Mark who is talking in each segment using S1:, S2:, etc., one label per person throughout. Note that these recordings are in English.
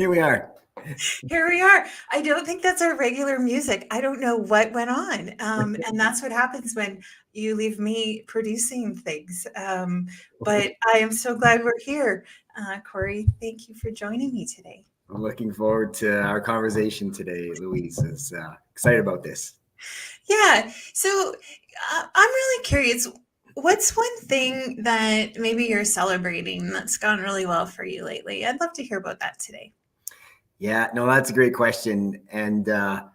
S1: Here we are.
S2: Here we are. I don't think that's our regular music. I don't know what went on. And that's what happens when you leave me producing things. But I am so glad we're here. Cory, thank you for joining me today.
S1: I'm looking forward to our conversation today. Louise is excited about this.
S2: Yeah. So I'm really curious. What's one thing that maybe you're celebrating that's gone really well for you lately? I'd love to hear about that today.
S1: Yeah, no, that's a great question. And I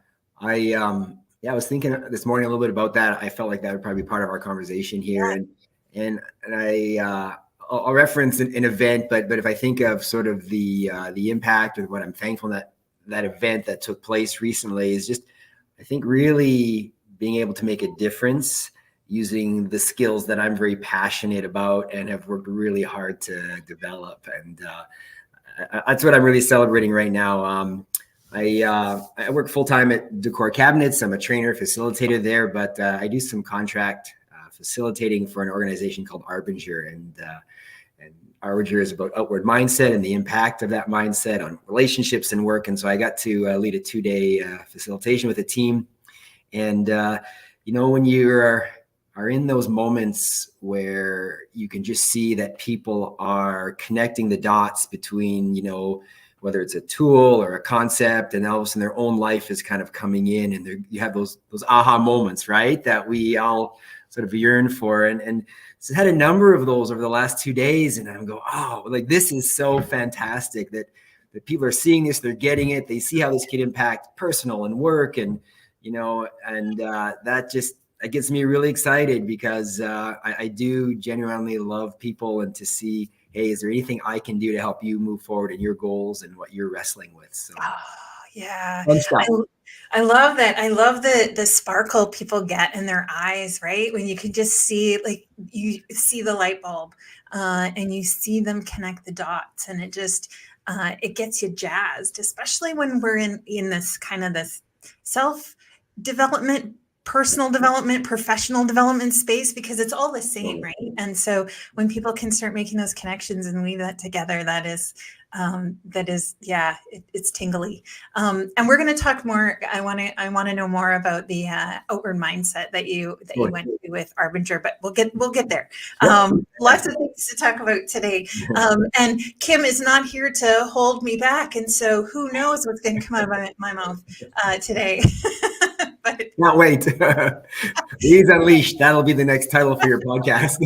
S1: was thinking this morning a little bit about that. I felt like that would probably be part of our conversation here. I'll reference an event, but if I think of sort of the impact of what I'm thankful that event that took place recently is just, I think, really being able to make a difference using the skills that I'm very passionate about and have worked really hard to develop. And that's what I'm really celebrating right now. I work full-time at Decor Cabinets. I'm a trainer, facilitator there, but I do some contract facilitating for an organization called Arbinger. And Arbinger is about outward mindset and the impact of that mindset on relationships and work. And so I got to lead a 2-day facilitation with a team. And, when you are in those moments where you can just see that people are connecting the dots between, whether it's a tool or a concept, and all of a sudden their own life is kind of coming in, and you have those aha moments, right? That we all sort of yearn for. And so I had a number of those over the last 2 days, and I'm going, oh, like this is so fantastic that people are seeing this, they're getting it, they see how this can impact personal and work, and that gets me really excited because I do genuinely love people, and to see, hey, is there anything I can do to help you move forward in your goals and what you're wrestling with? So,
S2: yeah, I love that. I love the sparkle people get in their eyes, right? When you can just see, like, you see the light bulb and you see them connect the dots, and it just it gets you jazzed, especially when we're in this kind of this self-development, personal development, professional development space, because it's all the same, right? And so when people can start making those connections and weave that together, it's tingly. And we're going to talk more. I want to know more about the outward mindset that you went to with Arbinger, but we'll get there. Lots of things to talk about today. And Kim is not here to hold me back, and so who knows what's going to come out of my mouth today. But
S1: not wait. Louise Unleashed. That'll be the next title for your podcast.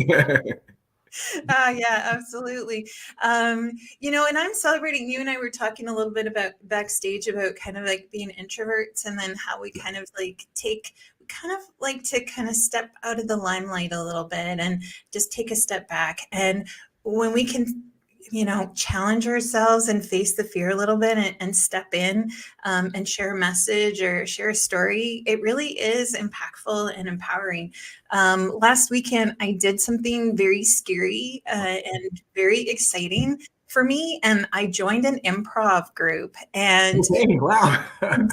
S2: Yeah, absolutely. And I'm celebrating. You and I were talking a little bit about backstage about kind of like being introverts, and then how we kind of like to step out of the limelight a little bit and just take a step back. And when we can, challenge ourselves and face the fear a little bit and step in and share a message or share a story, it really is impactful and empowering. Last weekend, I did something very scary and very exciting for me, and I joined an improv group. And
S1: wow.
S2: And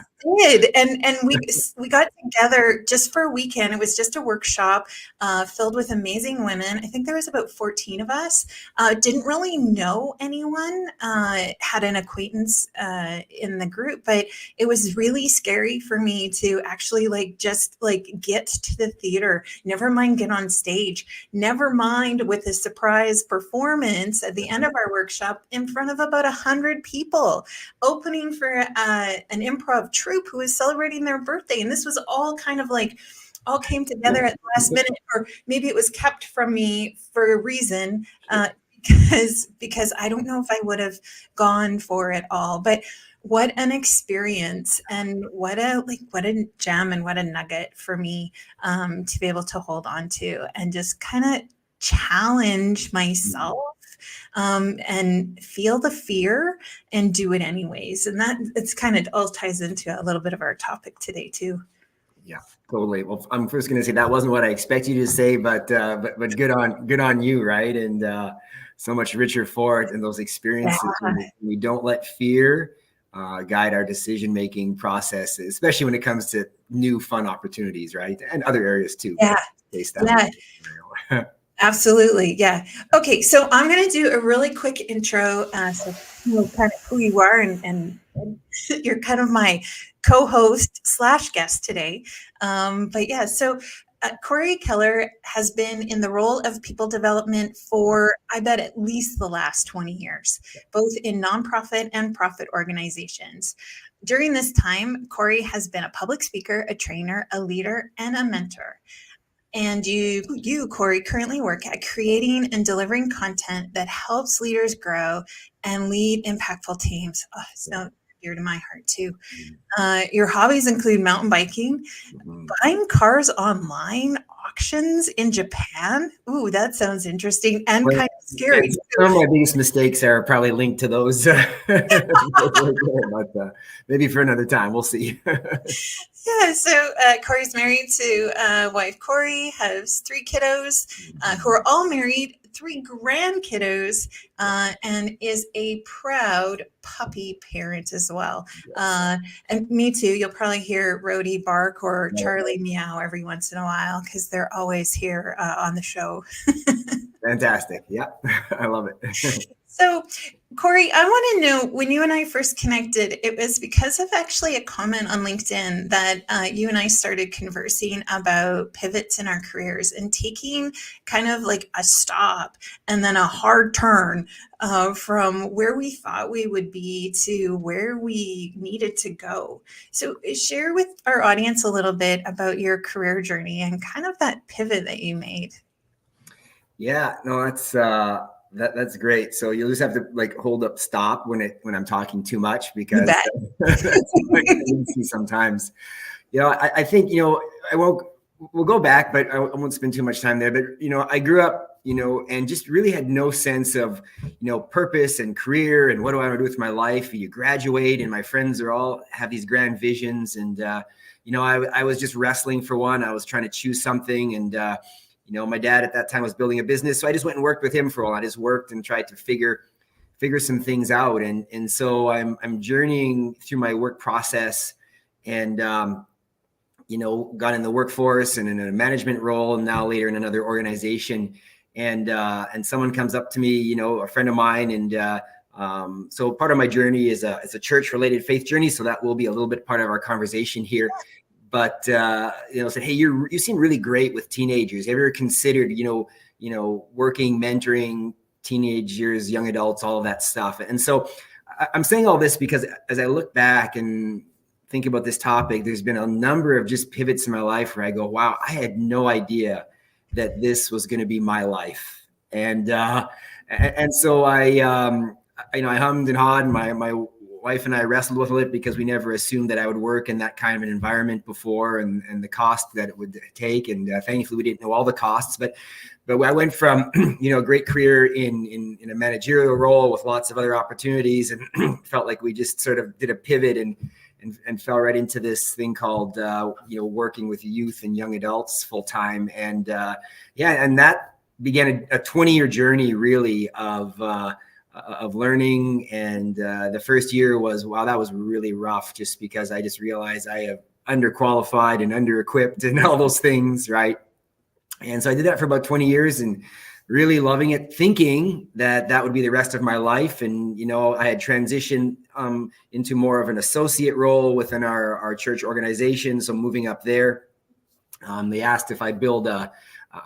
S2: we got together just for a weekend. It was just a workshop filled with amazing women. I think there was about 14 of us. Didn't really know anyone, had an acquaintance in the group, but it was really scary for me to actually just get to the theater, never mind get on stage, never mind with a surprise performance at the end of our workshop in front of about 100 people, opening for an improv troupe who was celebrating their birthday. And this was all kind of all came together at the last minute, or maybe it was kept from me for a reason, because I don't know if I would have gone for it all. But what an experience, and what a gem and what a nugget for me to be able to hold on to and just kind of challenge myself and feel the fear and do it anyways. And that it's kind of all ties into a little bit of our topic today too.
S1: Yeah, totally. Well, I'm first going to say that wasn't what I expect you to say, but good on you, right? And so much richer for it in those experiences. Yeah. We don't let fear guide our decision-making process, especially when it comes to new fun opportunities, right? And other areas too.
S2: Absolutely. Yeah. Okay. So I'm going to do a really quick intro. So kind of who you are, and you're kind of my co-host slash guest today. But yeah, so Cory Kehler has been in the role of people development for, I bet, at least the last 20 years, both in nonprofit and profit organizations. During this time, Cory has been a public speaker, a trainer, a leader, and a mentor. And Cory, currently work at creating and delivering content that helps leaders grow and lead impactful teams. Oh, so dear to my heart too. Your hobbies include mountain biking, buying cars online, auctions in Japan. Ooh, that sounds interesting and kind of scary.
S1: Some of my biggest mistakes are probably linked to those. But maybe for another time, we'll see.
S2: Yeah, so Cory's married to wife Cory, has 3 kiddos who are all married, 3 grandkiddos, and is a proud puppy parent as well. And me too. You'll probably hear Rhodey bark or Charlie meow every once in a while because they're always here on the show.
S1: Fantastic. Yeah, I love it.
S2: So, Cory, I want to know, when you and I first connected, it was because of actually a comment on LinkedIn that you and I started conversing about pivots in our careers and taking kind of like a stop and then a hard turn from where we thought we would be to where we needed to go. So, share with our audience a little bit about your career journey and kind of that pivot that you made.
S1: Yeah, no, that's great. So you'll just have to like hold up stop when I'm talking too much, because sometimes, I think, we'll go back, but I won't spend too much time there. But, I grew up, and just really had no sense of, purpose and career and what do I want to do with my life. You graduate and my friends are all have these grand visions. And, I was just wrestling for one. I was trying to choose something. And, my dad at that time was building a business. So I just went and worked with him for a while. I just worked and tried to figure some things out. And so I'm journeying through my work process and, got in the workforce and in a management role, and now later in another organization. And someone comes up to me, a friend of mine. And so part of my journey is a church related faith journey. So that will be a little bit part of our conversation here. But, said, hey, you seem really great with teenagers. Have you ever considered, working, mentoring teenagers, young adults, all of that stuff? And so I'm saying all this because as I look back and think about this topic, there's been a number of just pivots in my life where I go, wow, I had no idea that this was going to be my life. And so I hummed and hawed, and my wife and I wrestled with it because we never assumed that I would work in that kind of an environment before, and the cost that it would take. And thankfully we didn't know all the costs, but I went from, a great career in a managerial role with lots of other opportunities, and felt like we just sort of did a pivot and fell right into this thing called, working with youth and young adults full time. And and that began a 20-year journey really of learning. And the first year was, wow, that was really rough, just because I just realized I have underqualified and under-equipped and all those things, right? And so I did that for about 20 years and really loving it, thinking that would be the rest of my life. And, I had transitioned into more of an associate role within our church organization. So moving up there, they asked if I build a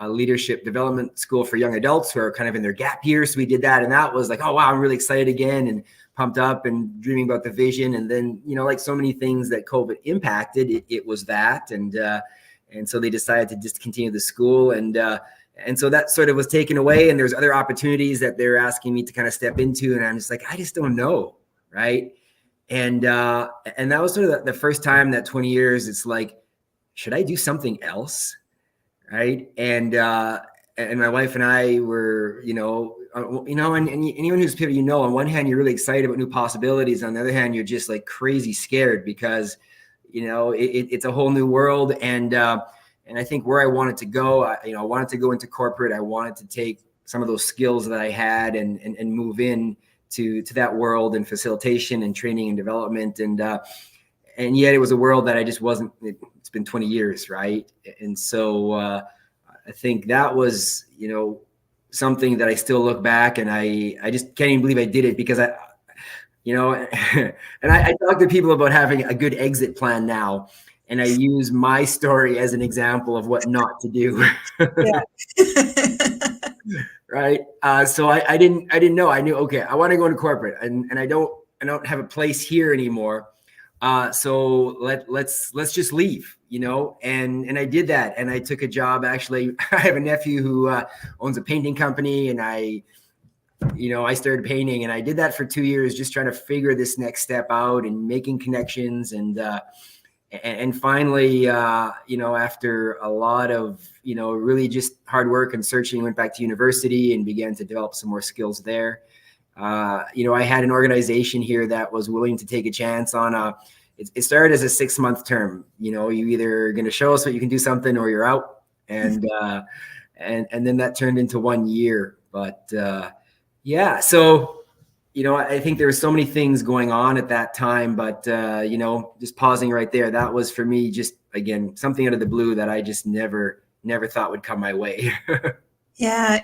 S1: leadership development school for young adults who are kind of in their gap years. So we did that. And that was like, oh, wow, I'm really excited again and pumped up and dreaming about the vision. And then, like so many things that COVID impacted, it was that. And so they decided to just continue the school. And so that sort of was taken away. And there's other opportunities that they're asking me to kind of step into. And I'm just like, I just don't know. Right. And that was sort of the first time that 20 years, it's like, should I do something else? Right. And my wife and I were, and anyone who's pivoted, on one hand, you're really excited about new possibilities. On the other hand, you're just like crazy scared because, it's a whole new world. And I think where I wanted to go, I wanted to go into corporate. I wanted to take some of those skills that I had and move in to that world and facilitation and training and development. And yet it was a world that I just wasn't. It's been 20 years, right? And so I think that was, something that I still look back and I just can't even believe I did it, because you know, and I talk to people about having a good exit plan now. And I use my story as an example of what not to do.
S2: Yeah.
S1: Right. So I didn't know. I knew, okay, I want to go into corporate, and I don't have a place here anymore. So let's just leave, and I did that, and I took a job. Actually, I have a nephew who owns a painting company, and I started painting, and I did that for 2 years, just trying to figure this next step out and making connections. And finally, after a lot of, really just hard work and searching, went back to university and began to develop some more skills there. I had an organization here that was willing to take a chance on it started as a 6-month term. You either going to show us what you can do something or you're out. And then that turned into 1 year. But yeah, so I think there were so many things going on at that time, but just pausing right there, that was for me just, again, something out of the blue that I just never thought would come my way.
S2: Yeah,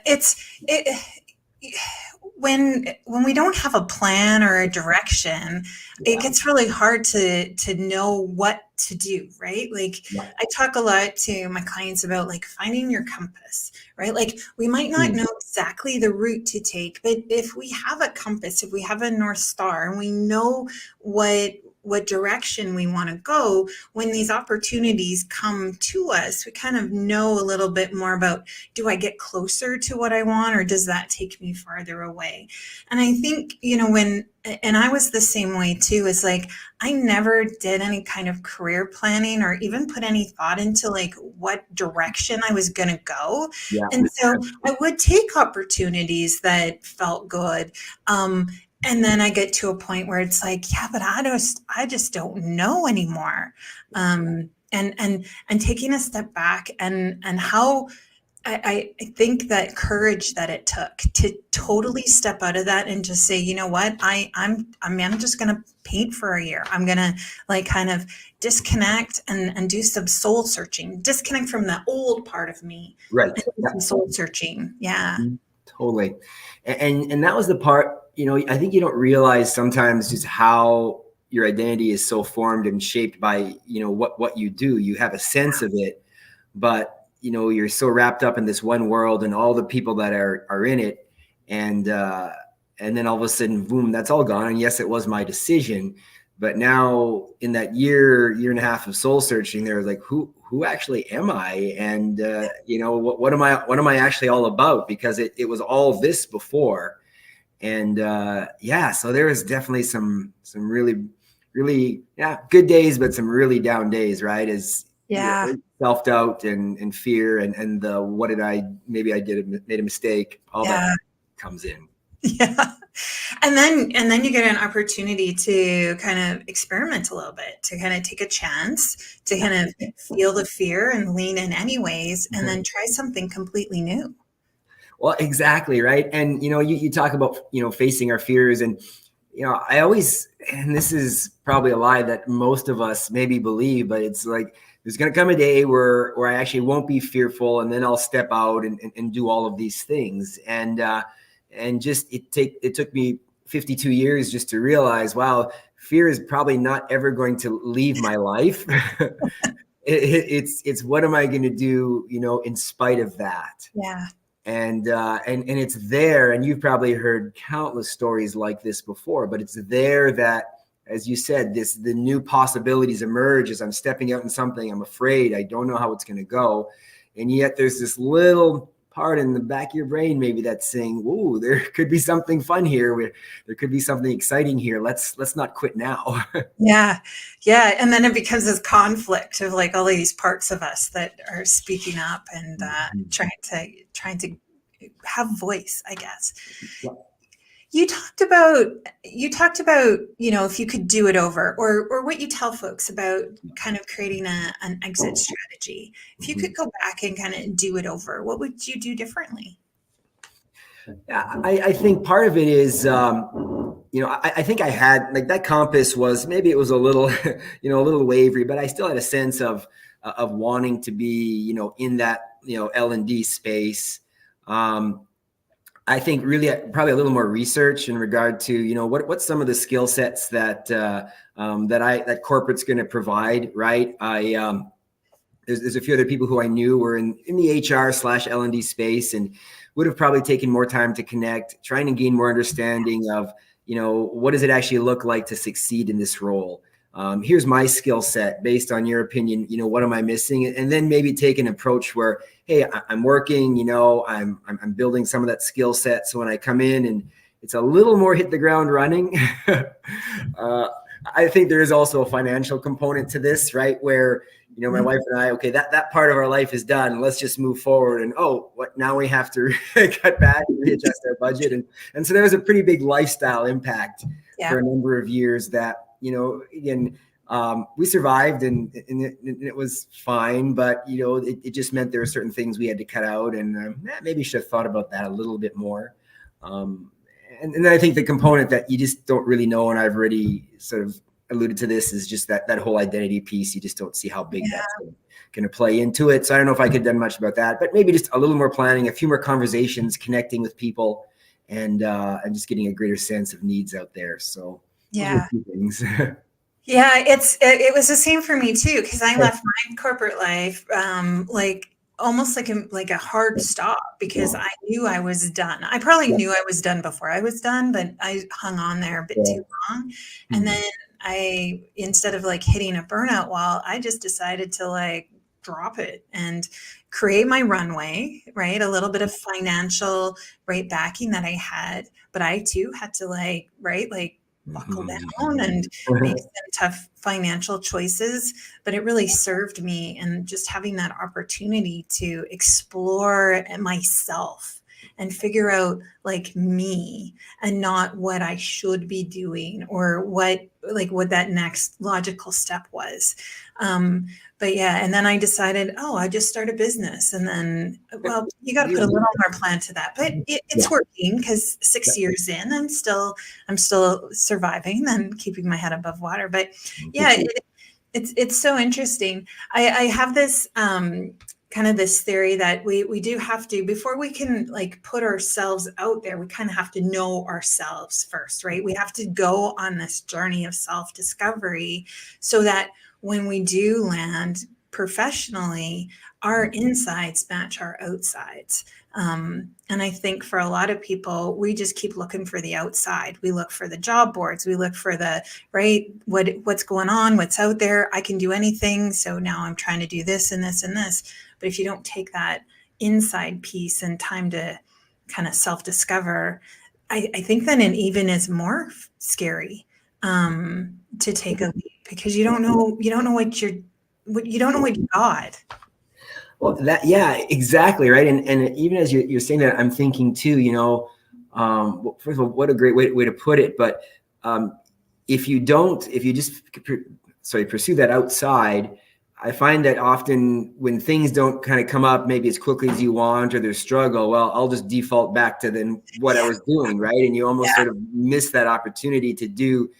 S2: when we don't have a plan or a direction, it gets really hard to know what to do, right? Like I talk a lot to my clients about like finding your compass, right? Like we might not know exactly the route to take, but if we have a compass, if we have a North Star and we know what direction we want to go, when these opportunities come to us, we kind of know a little bit more about, do I get closer to what I want, or does that take me farther away? And I think, and I was the same way too, is like, I never did any kind of career planning or even put any thought into like what direction I was going to go.
S1: Yeah.
S2: And so I would take opportunities that felt good. And then I get to a point where it's like, yeah, but I just don't know anymore. And taking a step back and how I think that courage that it took to totally step out of that and just say, you know what, I'm just going to paint for a year. I'm going to like kind of disconnect and do some soul searching, disconnect from the old part of me.
S1: Right.
S2: And do some soul searching. Yeah.
S1: Totally. And that was the part, I think you don't realize sometimes just how your identity is so formed and shaped by, what you do. You have a sense of it, but you're so wrapped up in this one world and all the people that are in it. And then all of a sudden, boom, that's all gone. And yes, it was my decision. But now in that year and a half of soul searching, there was like, who actually am I? And, what am I actually all about? Because it was all this before. And so there was definitely some really, really, good days, but some really down days, right? As self-doubt and fear and the maybe I made a mistake, all that comes in.
S2: Yeah. And then you get an opportunity to kind of experiment a little bit, to kind of take a chance, to kind of feel the fear and lean in anyways, and then try something completely new.
S1: Well, exactly. Right. And, you talk about, facing our fears, and, I always, and this is probably a lie that most of us maybe believe, but it's like, there's going to come a day where I actually won't be fearful, and then I'll step out and do all of these things. And just, it took me 52 years just to realize, wow, fear is probably not ever going to leave my life. It's what am I going to do, in spite of that?
S2: Yeah.
S1: And it's there, and you've probably heard countless stories like this before, but it's there that, as you said, the new possibilities emerge as I'm stepping out in something. I'm afraid. I don't know how it's going to go. And yet there's this little part in the back of your brain maybe that's saying, "Ooh, there could be something fun here. There could be something exciting here. Let's not quit now."
S2: Yeah. And then it becomes this conflict of like all of these parts of us that are speaking up and trying to have voice, I guess.
S1: Yeah.
S2: You talked about, if you could do it over, or what you tell folks about kind of creating an exit strategy. If you could go back and kind of do it over, what would you do differently?
S1: Yeah, I think part of it is, I think I had like that compass was, maybe it was a little, a little wavery, but I still had a sense of wanting to be, in that, L&D space. I think really probably a little more research in regard to, you know, what's some of the skill sets that that corporate's going to provide, right? There's a few other people who I knew were in the HR/L&D space, and would have probably taken more time to connect, trying to gain more understanding of, you know, what does it actually look like to succeed in this role? Here's my skill set based on your opinion. You know, what am I missing? And then maybe take an approach where, hey, I'm working, you know, I'm building some of that skill set. So when I come in and it's a little more hit the ground running, I think there is also a financial component to this, right? Where, you know, my wife and I, okay, that part of our life is done. Let's just move forward. And what now we have to cut back and readjust our budget. And so there was a pretty big lifestyle impact for a number of years that, you know, again, we survived and it was fine, but, you know, it just meant there were certain things we had to cut out, and maybe should have thought about that a little bit more. And then I think the component that you just don't really know, and I've already sort of alluded to this, is just that whole identity piece. You just don't see how big that's going to play into it. So I don't know if I could have done much about that, but maybe just a little more planning, a few more conversations, connecting with people, and just getting a greater sense of needs out there. So
S2: yeah,
S1: things.
S2: Yeah, it was the same for me too, because I left my corporate life like almost like a hard stop, because I knew I was done. I probably knew I was done before I was done, but I hung on there a bit too long. And then instead of like hitting a burnout wall, I just decided to like drop it and create my runway, right? A little bit of financial backing that I had, but I too had to like buckle down and make some tough financial choices. But it really served me, and just having that opportunity to explore myself and figure out like me, and not what I should be doing or what that next logical step was. But yeah, and then I decided, I just start a business. And then, well, you got to put a little more plan to that, but it's working, because 6 years in, I'm still surviving and keeping my head above water. But yeah, it's so interesting. I have this kind of this theory that we do have to, before we can like put ourselves out there, we kind of have to know ourselves first, right? We have to go on this journey of self-discovery, so that when we do land professionally, our insides match our outsides. And I think for a lot of people, we just keep looking for the outside. We look for the job boards. We look for the, what's going on, what's out there. I can do anything. So now I'm trying to do this and this and this. But if you don't take that inside piece and time to kind of self-discover, I think then it even is more scary to take a leap, because you don't know what you got.
S1: Well, exactly. Right. And even as you're saying that, I'm thinking too, you know, first of all, what a great way to put it. But if you just pursue that outside, I find that often when things don't kind of come up maybe as quickly as you want, or there's struggle, well, I'll just default back to then what I was doing. Right. And you almost sort of miss that opportunity to do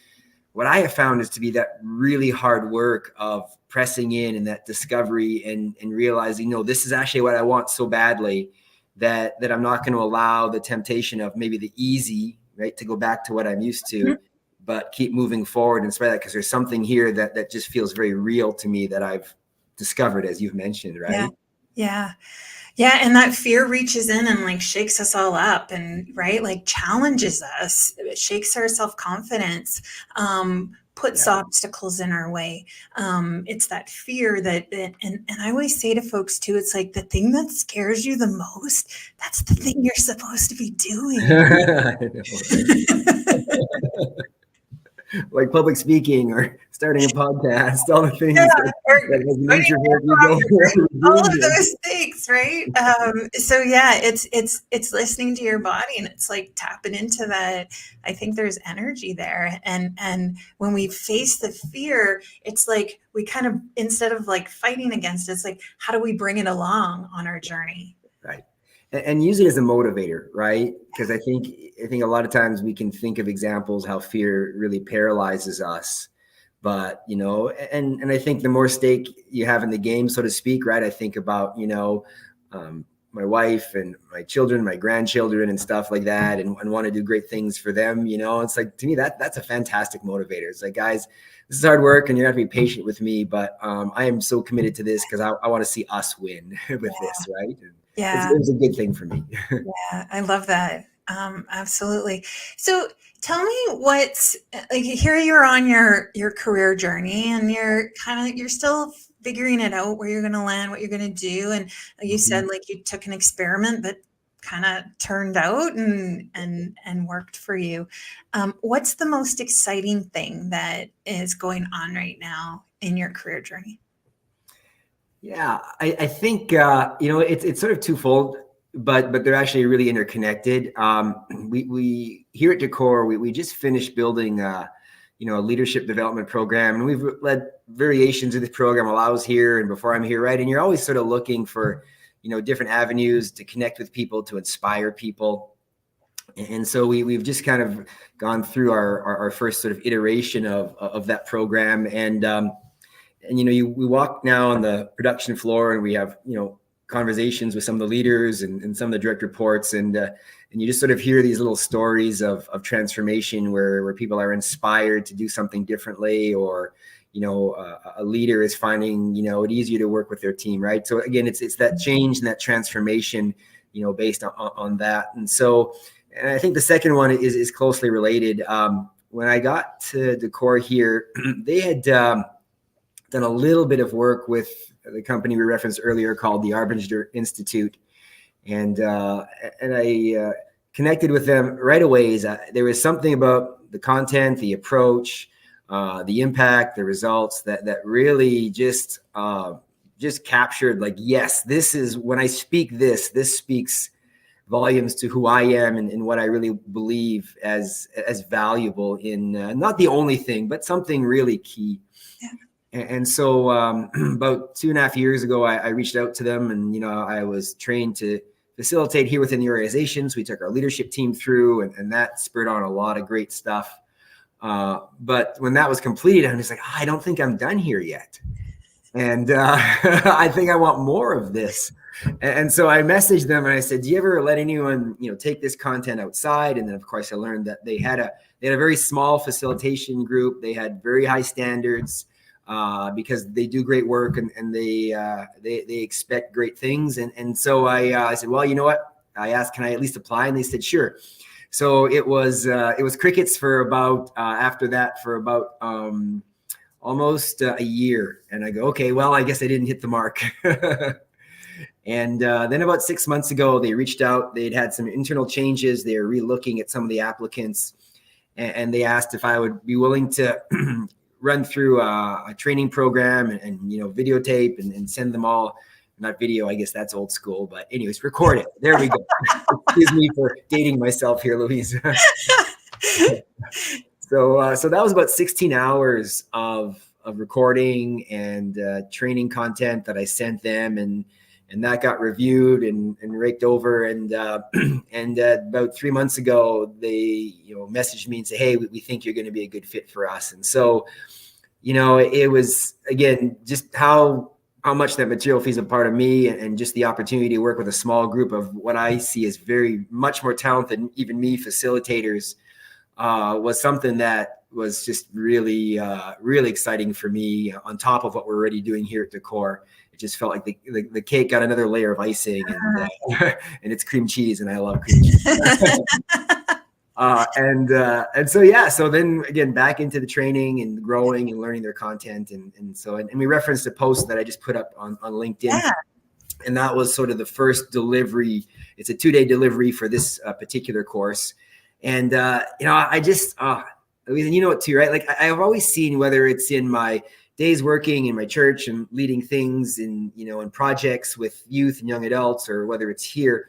S1: what I have found is to be that really hard work of pressing in, and that discovery, and realizing, no, this is actually what I want so badly, that I'm not going to allow the temptation of maybe the easy, right, to go back to what I'm used to, but keep moving forward and spread that, because there's something here that just feels very real to me that I've discovered, as you've mentioned, right?
S2: Yeah. And that fear reaches in and like shakes us all up, and like challenges us. It shakes our self-confidence, puts obstacles in our way. It's that fear and I always say to folks too, it's like the thing that scares you the most, that's the thing you're supposed to be doing.
S1: Like public speaking or starting a podcast, all the things.
S2: All of those things, right? So yeah, it's listening to your body, and it's like tapping into that. I think there's energy there, and when we face the fear, it's like we kind of, instead of like fighting against it, it's like, how do we bring it along on our journey?
S1: Right. And use it as a motivator, right? Because I think a lot of times we can think of examples how fear really paralyzes us. But, you know, and I think the more stake you have in the game, so to speak, right? I think about, you know, my wife and my children, my grandchildren and stuff like that, and want to do great things for them. It's like, to me, that's a fantastic motivator. It's like, guys, this is hard work and you're gonna have to be patient with me, but I am so committed to this because I want to see us win with this, right? And
S2: Yeah.
S1: it was a good thing for me.
S2: Yeah, I love that. Absolutely. So tell me what's like, here you're on your career journey and you're still figuring it out, where you're going to land, what you're going to do. And you said like you took an experiment that kind of turned out and worked for you. What's the most exciting thing that is going on right now in your career journey?
S1: Yeah, I think it's sort of twofold, but they're actually really interconnected. We here at Decor, we just finished building a leadership development program, and we've led variations of this program while I was here and before I'm here, right? And you're always sort of looking for different avenues to connect with people, to inspire people. And so we've just kind of gone through our first sort of iteration of that program, and we walk now on the production floor, and we have conversations with some of the leaders and some of the direct reports, and you just sort of hear these little stories of transformation where people are inspired to do something differently, or a leader is finding it easier to work with their team, right? So again, it's that change and that transformation based on that. And I think the second one is closely related. When I got to Decor here, they had done a little bit of work with the company we referenced earlier called the Arbinger Institute. And I connected with them right away. There was something about the content, the approach, the impact, the results that really just captured, like, yes, this is, when I speak this speaks volumes to who I am and what I really believe as valuable in not the only thing, but something really key. Yeah. And so about 2.5 years ago, I reached out to them, and I was trained to facilitate here within the organizations. We took our leadership team through, and that spurred on a lot of great stuff. But when that was completed, I'm just like, I don't think I'm done here yet. And I think I want more of this. And so I messaged them and I said, do you ever let anyone, take this content outside? And then of course I learned that they had a very small facilitation group. They had very high standards because they do great work, and they expect great things. And so I said, well, you know what? I asked, can I at least apply? And they said, sure. So it was crickets for about after that for about almost a year. And I go, okay, well, I guess I didn't hit the mark. And then about 6 months ago, they reached out. They'd had some internal changes. They were re-looking at some of the applicants, and they asked if I would be willing to run through a training program and videotape and send them all. Not video, I guess that's old school, but anyways, record it. There we go. Excuse me for dating myself here, Louise. So that was about 16 hours of recording and training content that I sent them, and that got reviewed and raked over. And about 3 months ago, they messaged me and said, hey, we think you're going to be a good fit for us. And so it was, again, just how much that material feels a part of me, and just the opportunity to work with a small group of what I see as very much more talented than even me facilitators was something that was just really, really exciting for me, on top of what we're already doing here at Decor. It just felt like the cake got another layer of icing, and it's cream cheese, and I love cream cheese. So then again, back into the training and growing and learning their content. And we referenced a post that I just put up on LinkedIn. Yeah. And that was sort of the first delivery. It's a 2-day delivery for this particular course. And, I just, it too, right? Like I've always seen, whether it's in my days working in my church and leading things in projects with youth and young adults, or whether it's here,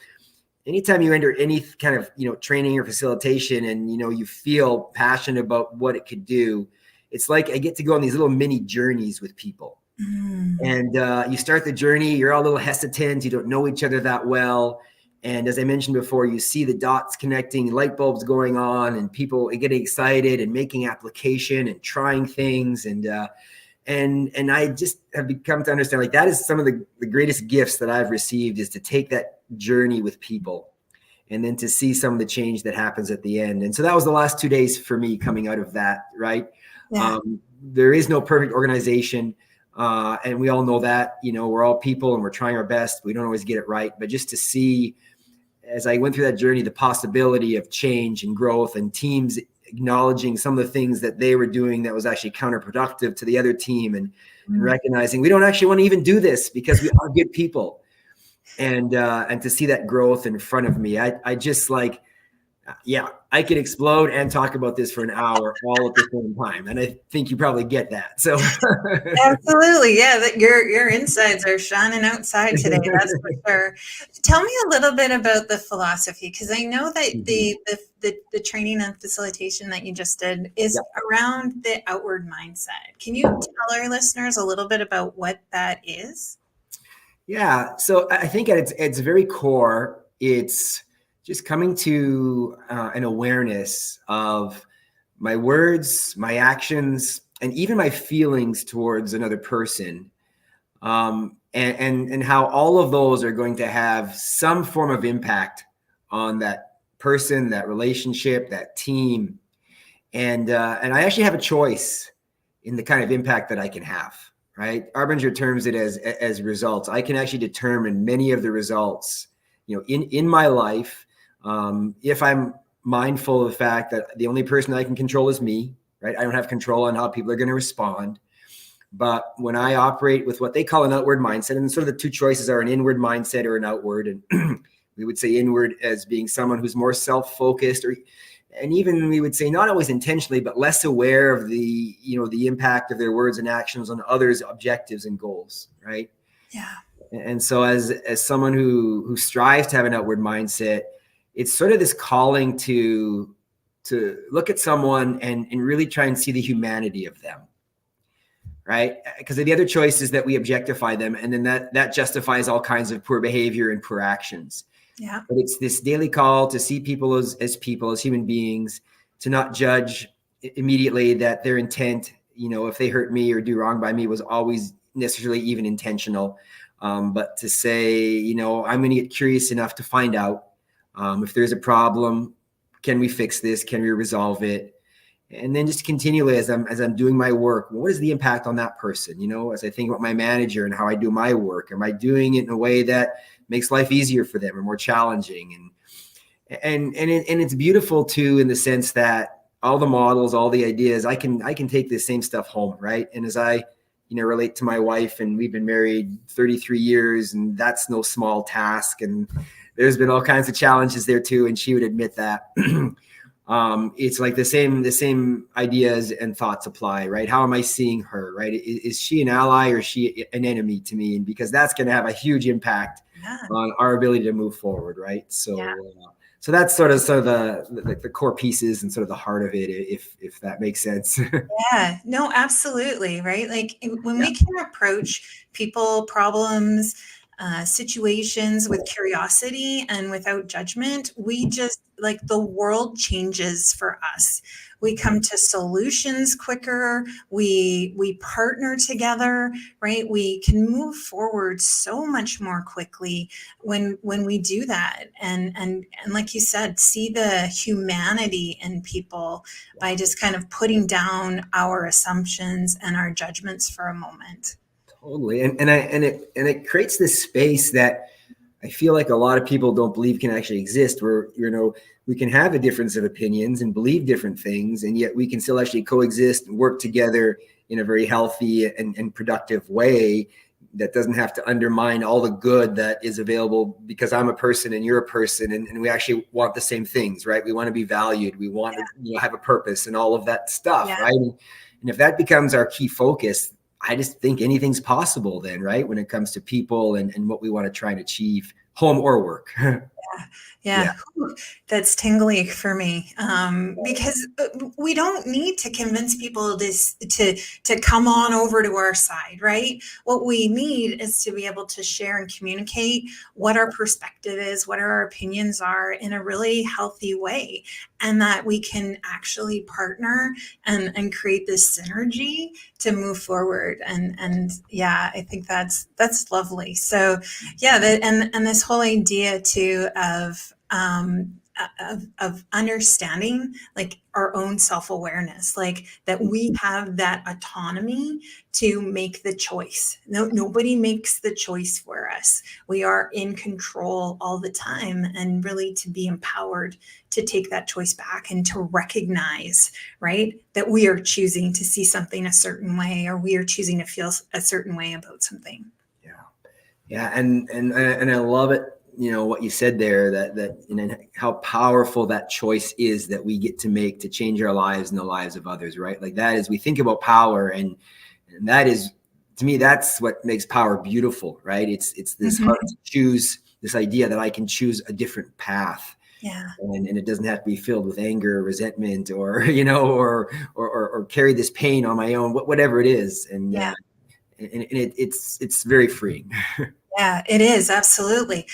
S1: anytime you enter any kind of, training or facilitation, and, you feel passionate about what it could do, it's like I get to go on these little mini journeys with people. And you start the journey, you're all a little hesitant, you don't know each other that well. And as I mentioned before, you see the dots connecting, light bulbs going on, and people getting excited and making application and trying things. And And I just have become to understand, like, that is some of the greatest gifts that I've received, is to take that journey with people and then to see some of the change that happens at the end. And so that was the last 2 days for me coming out of that, right?
S2: Yeah.
S1: There is no perfect organization. And we all know that, we're all people and we're trying our best. We don't always get it right. But just to see, as I went through that journey, the possibility of change and growth, and teams acknowledging some of the things that they were doing that was actually counterproductive to the other team, and recognizing we don't actually want to even do this because we are good people. And to see that growth in front of me, I just like, I could explode and talk about this for an hour all at the same time. And I think you probably get that. So
S2: Absolutely. Yeah. Your insides are shining outside today. That's for sure. Tell me a little bit about the philosophy, because I know that the training and facilitation that you just did is around the outward mindset. Can you tell our listeners a little bit about what that is?
S1: Yeah. So I think at its very core, it's just coming to an awareness of my words, my actions, and even my feelings towards another person, and how all of those are going to have some form of impact on that person, that relationship, that team. And I actually have a choice in the kind of impact that I can have. Right? Arbinger terms it as results. I can actually determine many of the results, in my life, if I'm mindful of the fact that the only person I can control is me. Right? I don't have control on how people are going to respond. But when I operate with what they call an outward mindset, and sort of the two choices are an inward mindset or an outward, and we would say inward as being someone who's more self-focused, and even we would say not always intentionally, but less aware of the impact of their words and actions on others' objectives and goals, right?
S2: Yeah.
S1: And so as someone who strives to have an outward mindset, it's sort of this calling to look at someone and really try and see the humanity of them, right? Because the other choice is that we objectify them, and then that justifies all kinds of poor behavior and poor actions.
S2: Yeah.
S1: But it's this daily call to see people as people, as human beings, to not judge immediately that their intent, if they hurt me or do wrong by me, was always necessarily even intentional. But to say, I'm going to get curious enough to find out if there's a problem, can we fix this? Can we resolve it? And then just continually, as I'm doing my work, what is the impact on that person? As I think about my manager and how I do my work, am I doing it in a way that makes life easier for them or more challenging? And it's beautiful too, in the sense that all the models, all the ideas, I can take this same stuff home, right? And as I relate to my wife, and we've been married 33 years, and that's no small task, and there's been all kinds of challenges there too, and she would admit that. It's like the same ideas and thoughts apply, right? How am I seeing her, right? Is she an ally or is she an enemy to me? And because that's going to have a huge impact on our ability to move forward, right? So, so that's sort of the core pieces and sort of the heart of it, if that makes sense.
S2: Yeah, no, absolutely. Right. Like when we can approach people, problems, situations with curiosity and without judgment, we just like the world changes for us. We come to solutions quicker. We partner together, right? We can move forward so much more quickly when we do that. And like you said, see the humanity in people by just kind of putting down our assumptions and our judgments for a moment.
S1: Totally. And it creates this space that I feel like a lot of people don't believe can actually exist, where, we can have a difference of opinions and believe different things, and yet we can still actually coexist and work together in a very healthy and productive way that doesn't have to undermine all the good that is available because I'm a person and you're a person, and we actually want the same things, right? We want to be valued. We want to have a purpose and all of that stuff, right? And if that becomes our key focus, I just think anything's possible then, right? When it comes to people and what we want to try and achieve, home or work.
S2: Yeah, whew, that's tingly for me, because we don't need to convince people to come on over to our side, right? What we need is to be able to share and communicate what our perspective is, what our opinions are in a really healthy way, and that we can actually partner and create this synergy to move forward. And yeah, I think that's lovely. So yeah, and this whole idea too of understanding like our own self-awareness, like that we have that autonomy to make the choice. No, nobody makes the choice for us. We are in control all the time, and really to be empowered to take that choice back and to recognize, right, that we are choosing to see something a certain way, or we are choosing to feel a certain way about something.
S1: Yeah, and I love it. What you said there, that how powerful that choice is that we get to make to change our lives and the lives of others, right? Like that is, we think about power, and that is, to me, that's what makes power beautiful, right? It's this
S2: Mm-hmm.
S1: heart to choose, this idea that I can choose a different path.
S2: Yeah.
S1: And it doesn't have to be filled with anger or resentment, or or carry this pain on my own, whatever it is. And
S2: Yeah.
S1: it's very freeing.
S2: Yeah, it is absolutely.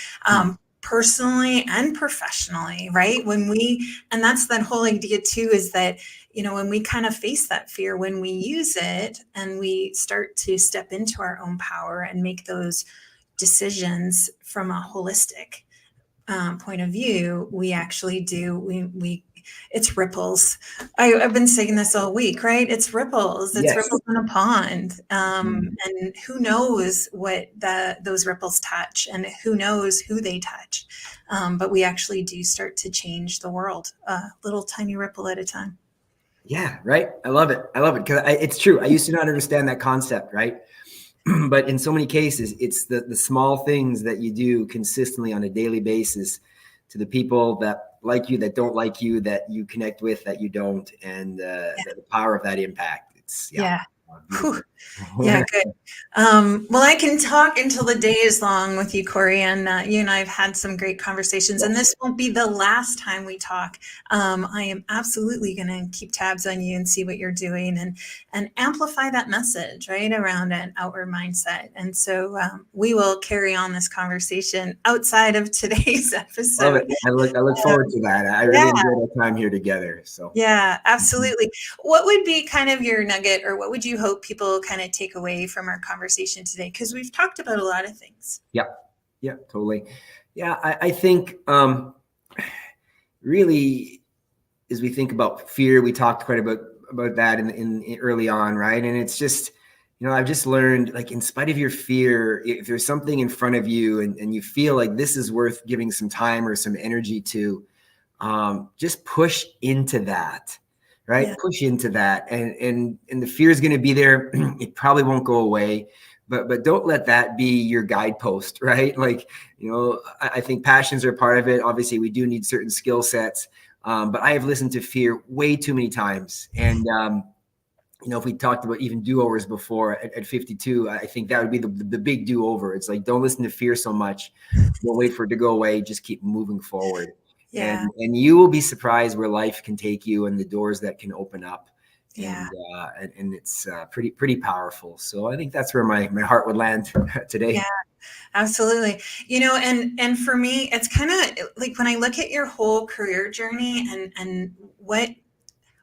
S2: Personally and professionally, right? And that's that whole idea too, is that, when we kind of face that fear, when we use it and we start to step into our own power and make those decisions from a holistic point of view, we actually do, it's ripples. I've been saying this all week, right? It's ripples. It's
S1: Yes.
S2: ripples in a pond. And who knows what those ripples touch, and who knows who they touch. But we actually do start to change the world, a little tiny ripple at a time.
S1: Yeah, right. I love it. I love it, because it's true. I used to not understand that concept, right? But in so many cases, it's the small things that you do consistently on a daily basis to the people that like you, that don't like you, that you connect with, that you don't, and the power of that impact. It's
S2: Yeah.
S1: beautiful.
S2: Yeah, good. Well, I can talk until the day is long with you, Cory, and you and I have had some great conversations, and this won't be the last time we talk. I am absolutely going to keep tabs on you and see what you're doing, and amplify that message, right, around an outward mindset. And so we will carry on this conversation outside of today's
S1: Love
S2: episode.
S1: it. I look forward to that. I really
S2: Yeah.
S1: enjoyed our time here together. So
S2: Yeah, absolutely. What would be kind of your nugget, or what would you hope people kind of take away from our conversation today? Because we've talked about a lot of things.
S1: yeah, totally. Yeah, I think really, as we think about fear, we talked quite a bit about that in early on, right? And it's just, I've just learned, like, in spite of your fear, if there's something in front of you, and you feel like this is worth giving some time or some energy to, just push into that, right?
S2: Yeah.
S1: Push into that, and the fear is going to be there. It probably won't go away, but don't let that be your guidepost, right? Like, I think passions are part of it. Obviously, we do need certain skill sets, but I have listened to fear way too many times, and if we talked about even do-overs before at 52, I think that would be the big do-over. It's like, don't listen to fear so much. Don't wait for it to go away. Just keep moving forward.
S2: Yeah.
S1: And you will be surprised where life can take you and the doors that can open up.
S2: Yeah.
S1: And it's pretty powerful. So I think that's where my heart would land today.
S2: Yeah, absolutely. And for me, it's kind of like when I look at your whole career journey, and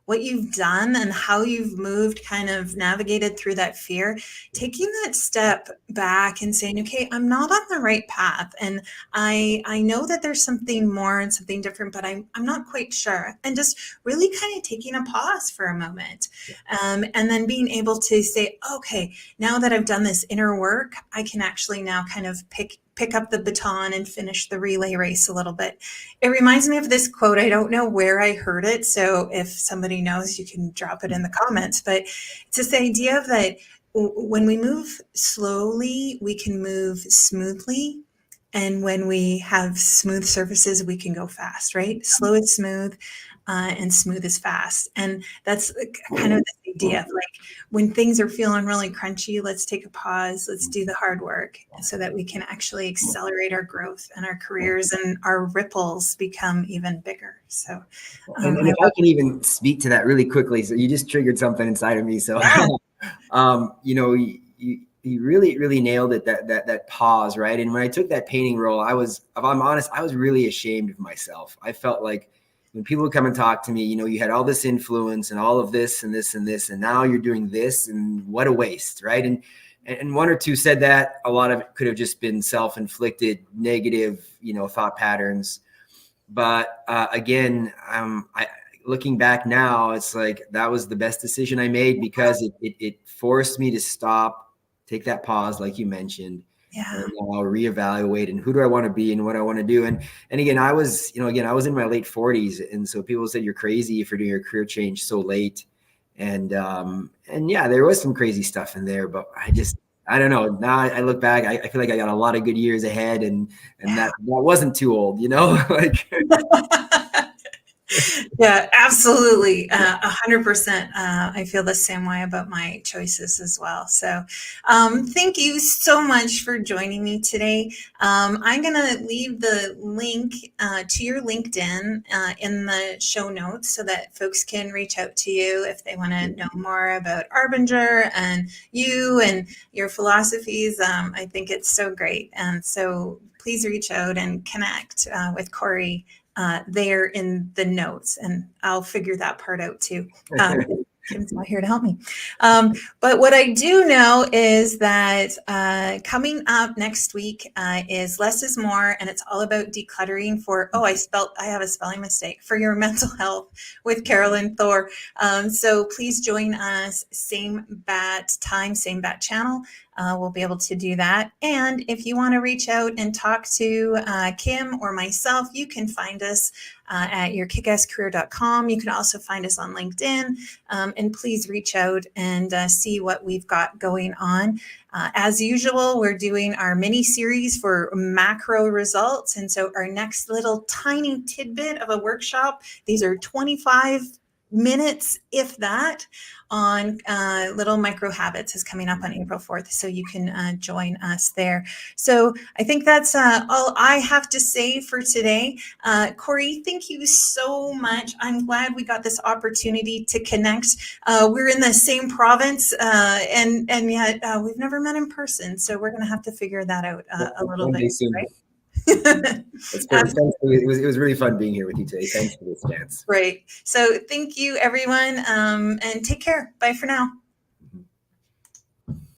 S2: what you've done and how you've moved, kind of navigated through that fear, taking that step back and saying, okay, I'm not on the right path. And I know that there's something more and something different, but I'm not quite sure. And just really kind of taking a pause for a moment. And then being able to say, okay, now that I've done this inner work, I can actually now kind of pick up the baton and finish the relay race a little bit. It reminds me of this quote. I don't know where I heard it, so if somebody knows, you can drop it in the comments. But it's this idea of that when we move slowly, we can move smoothly. And when we have smooth surfaces, we can go fast, right? Slow is smooth. and smooth is fast. And that's kind of the idea of like when things are feeling really crunchy, let's take a pause, let's do the hard work so that we can actually accelerate our growth and our careers and our ripples become even bigger. So,
S1: and if I can even speak to that really quickly, so you just triggered something inside of me. So,
S2: yeah.
S1: You really nailed it. That pause, right? And when I took that painting role, if I'm honest, I was really ashamed of myself. I felt like when people would come and talk to me, you had all this influence and all of this and this and this, and now you're doing this, and what a waste, right? And one or two said that. A lot of it could have just been self-inflicted negative, thought patterns. But again, looking back now, it's like that was the best decision I made because it forced me to stop, take that pause, like you mentioned, and now reevaluate and who do I want to be and what I want to do. And again, I was in my late 40s, and so people said you're crazy if you're doing your career change so late. And yeah, there was some crazy stuff in there, but I don't know. Now I look back, I feel like I got a lot of good years ahead, and that wasn't too old, like.
S2: Yeah, absolutely. 100%. I feel the same way about my choices as well. So thank you so much for joining me today. I'm going to leave the link to your LinkedIn in the show notes so that folks can reach out to you if they want to know more about Arbinger and you and your philosophies. I think it's so great. And so please reach out and connect with Cory there in the notes, and I'll figure that part out too. Kim's not here to help me. But what I do know is that coming up next week is Less is More, and it's all about decluttering for, I have a spelling mistake, for your mental health with Carolyn Thor. So please join us, same bat time, same bat channel. We'll be able to do that. And if you want to reach out and talk to Kim or myself, you can find us at yourkickasscareer.com. You can also find us on LinkedIn. And please reach out and see what we've got going on. As usual, we're doing our mini series for macro results. And so our next little tiny tidbit of a workshop, these are 25 minutes, if that, on little micro habits is coming up on April 4th. So you can join us there. So I think that's all I have to say for today. Cory, thank you so much. I'm glad we got this opportunity to connect. We're in the same province and yet we've never met in person. So we're going to have to figure that out a little bit. Right?
S1: That's perfect. It was really fun being here with you today. Thanks for this chance.
S2: Great. So thank you, everyone, and take care. Bye for now.